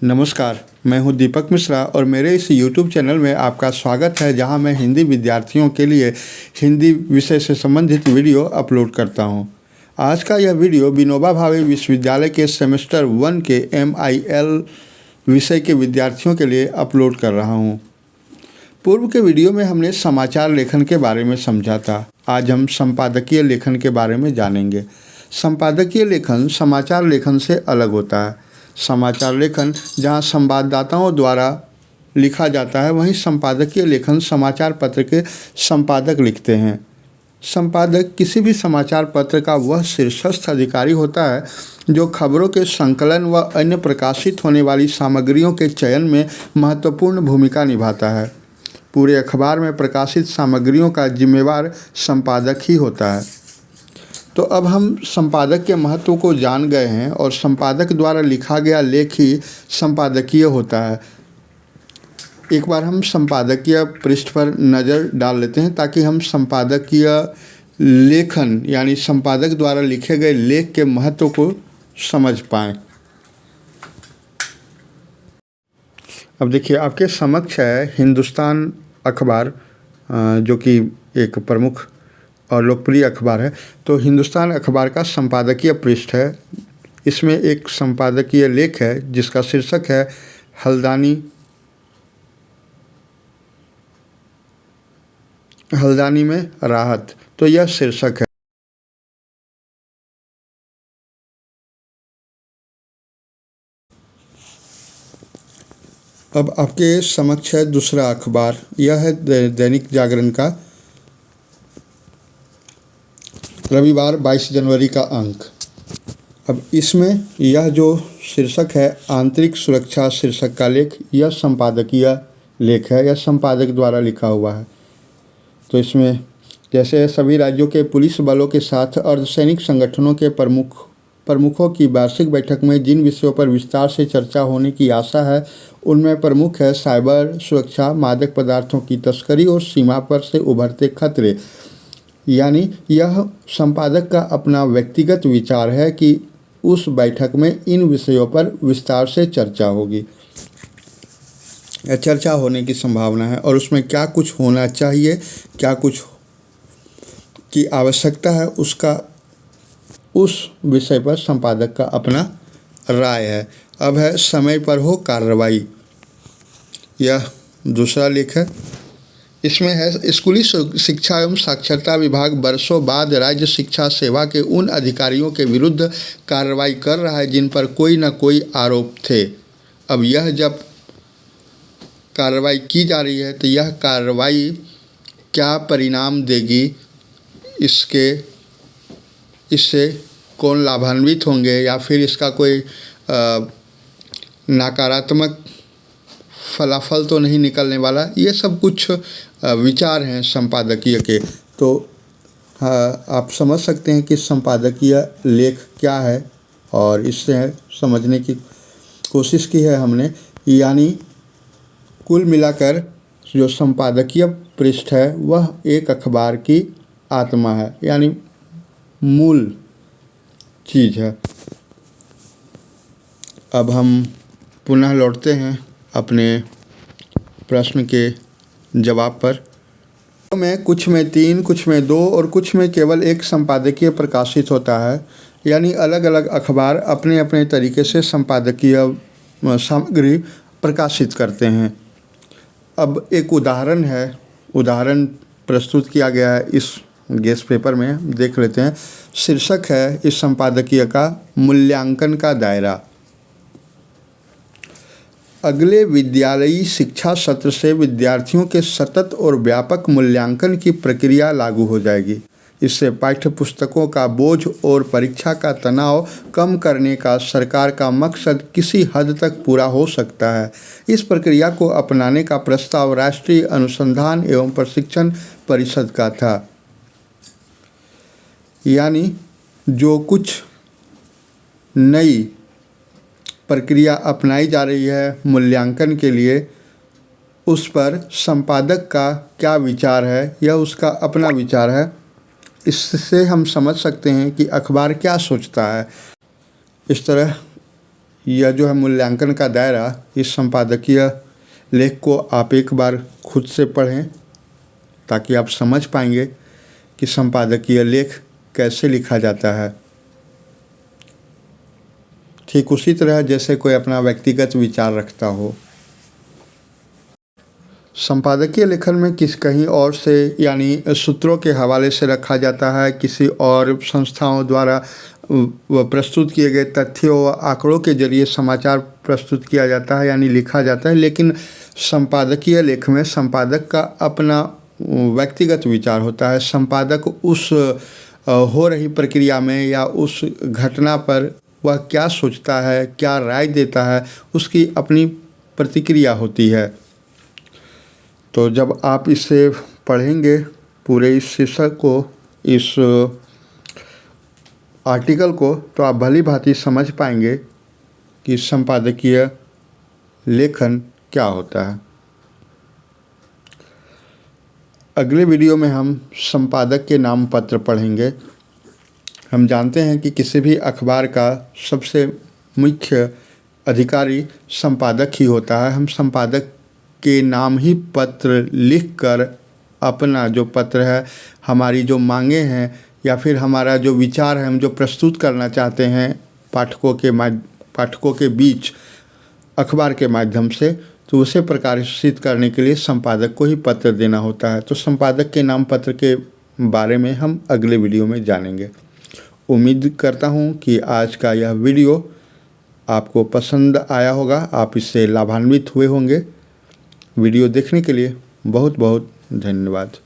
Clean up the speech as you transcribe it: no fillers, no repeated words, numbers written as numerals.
नमस्कार, मैं हूं दीपक मिश्रा और मेरे इस यूट्यूब चैनल में आपका स्वागत है, जहां मैं हिंदी विद्यार्थियों के लिए हिंदी विषय से संबंधित वीडियो अपलोड करता हूं। आज का यह वीडियो विनोबा भावे विश्वविद्यालय के सेमेस्टर 1 के MIL विषय के विद्यार्थियों के लिए अपलोड कर रहा हूं। पूर्व के वीडियो में हमने समाचार लेखन के बारे में समझा था। आज हम संपादकीय लेखन के बारे में जानेंगे। संपादकीय लेखन समाचार लेखन से अलग होता है। समाचार लेखन जहां संवाददाताओं द्वारा लिखा जाता है, वहीं संपादकीय लेखन समाचार पत्र के संपादक लिखते हैं। संपादक किसी भी समाचार पत्र का वह शीर्षस्थ अधिकारी होता है जो खबरों के संकलन व अन्य प्रकाशित होने वाली सामग्रियों के चयन में महत्वपूर्ण भूमिका निभाता है। पूरे अखबार में प्रकाशित सामग्रियों का जिम्मेवार संपादक ही होता है। तो अब हम संपादक के महत्व को जान गए हैं और संपादक द्वारा लिखा गया लेख ही संपादकीय होता है। एक बार हम संपादकीय पृष्ठ पर नज़र डाल लेते हैं ताकि हम संपादकीय लेखन यानी संपादक द्वारा लिखे गए लेख के महत्व को समझ पाएँ। अब देखिए, आपके समक्ष है हिंदुस्तान अखबार, जो कि एक प्रमुख और लोकप्रिय अखबार है। तो हिंदुस्तान अखबार का संपादकीय पृष्ठ है। इसमें एक संपादकीय लेख है जिसका शीर्षक है हल्द्वानी में राहत। तो यह शीर्षक है। अब आपके समक्ष है दूसरा अखबार। यह है दैनिक जागरण का रविवार 22 जनवरी का अंक। अब इसमें यह जो शीर्षक है आंतरिक सुरक्षा शीर्षक का लेख, यह संपादकीय लेख है। यह संपादक द्वारा लिखा हुआ है। तो इसमें जैसे सभी राज्यों के पुलिस बलों के साथ अर्धसैनिक संगठनों के प्रमुखों की वार्षिक बैठक में जिन विषयों पर विस्तार से चर्चा होने की आशा है, उनमें प्रमुख है साइबर सुरक्षा, मादक पदार्थों की तस्करी और सीमा पर से उभरते खतरे। यानी यह संपादक का अपना व्यक्तिगत विचार है कि उस बैठक में इन विषयों पर विस्तार से चर्चा होगी या चर्चा होने की संभावना है, और उसमें क्या कुछ होना चाहिए, क्या कुछ की आवश्यकता है, उसका उस विषय पर संपादक का अपना राय है। अब है समय पर हो कार्रवाई। यह दूसरा लेख है। इसमें है स्कूली शिक्षा एवं साक्षरता विभाग वर्षों बाद राज्य शिक्षा सेवा के उन अधिकारियों के विरुद्ध कार्रवाई कर रहा है जिन पर कोई न कोई आरोप थे। अब यह जब कार्रवाई की जा रही है तो यह कार्रवाई क्या परिणाम देगी, इससे कौन लाभान्वित होंगे या फिर इसका कोई नकारात्मक फलाफल तो नहीं निकलने वाला, ये सब कुछ विचार हैं संपादकीय के। तो आप समझ सकते हैं कि संपादकीय लेख क्या है और इससे समझने की कोशिश की है हमने। यानी कुल मिलाकर जो संपादकीय पृष्ठ है वह एक अखबार की आत्मा है, यानी मूल चीज़ है। अब हम पुनः लौटते हैं अपने प्रश्न के जवाब पर। में कुछ में 3, कुछ में 2 और कुछ में केवल एक संपादकीय प्रकाशित होता है। यानी अलग अलग अखबार अपने अपने तरीके से संपादकीय सामग्री प्रकाशित करते हैं। अब एक उदाहरण प्रस्तुत किया गया है इस गेस्ट पेपर में, देख लेते हैं। शीर्षक है इस संपादकीय का मूल्यांकन का दायरा। अगले विद्यालयी शिक्षा सत्र से विद्यार्थियों के सतत और व्यापक मूल्यांकन की प्रक्रिया लागू हो जाएगी। इससे पाठ्य पुस्तकों का बोझ और परीक्षा का तनाव कम करने का सरकार का मकसद किसी हद तक पूरा हो सकता है। इस प्रक्रिया को अपनाने का प्रस्ताव राष्ट्रीय अनुसंधान एवं प्रशिक्षण परिषद का था। यानी जो कुछ नई प्रक्रिया अपनाई जा रही है मूल्यांकन के लिए, उस पर संपादक का क्या विचार है, यह उसका अपना विचार है। इससे हम समझ सकते हैं कि अखबार क्या सोचता है। इस तरह यह जो है मूल्यांकन का दायरा, इस संपादकीय लेख को आप एक बार खुद से पढ़ें ताकि आप समझ पाएंगे कि संपादकीय लेख कैसे लिखा जाता है। ठीक उसी तरह जैसे कोई अपना व्यक्तिगत विचार रखता हो। संपादकीय लेखन में कहीं और से यानी सूत्रों के हवाले से रखा जाता है, किसी और संस्थाओं द्वारा प्रस्तुत किए गए तथ्यों व आंकड़ों के जरिए समाचार प्रस्तुत किया जाता है यानी लिखा जाता है। लेकिन संपादकीय लेख में संपादक का अपना व्यक्तिगत विचार होता है। संपादक उस हो रही प्रक्रिया में या उस घटना पर वह क्या सोचता है, क्या राय देता है, उसकी अपनी प्रतिक्रिया होती है। तो जब आप इसे पढ़ेंगे पूरे इस शीर्षक को, इस आर्टिकल को, तो आप भली भांति समझ पाएंगे कि संपादकीय लेखन क्या होता है। अगले वीडियो में हम संपादक के नाम पत्र पढ़ेंगे। हम जानते हैं कि किसी भी अखबार का सबसे मुख्य अधिकारी संपादक ही होता है। हम संपादक के नाम ही पत्र लिखकर अपना जो पत्र है, हमारी जो मांगे हैं या फिर हमारा जो विचार है, हम जो प्रस्तुत करना चाहते हैं पाठकों के बीच अखबार के माध्यम से, तो उसे प्रकाशित करने के लिए संपादक को ही पत्र देना होता है। तो संपादक के नाम पत्र के बारे में हम अगले वीडियो में जानेंगे। उम्मीद करता हूँ कि आज का यह वीडियो आपको पसंद आया होगा, आप इससे लाभान्वित हुए होंगे। वीडियो देखने के लिए बहुत बहुत धन्यवाद।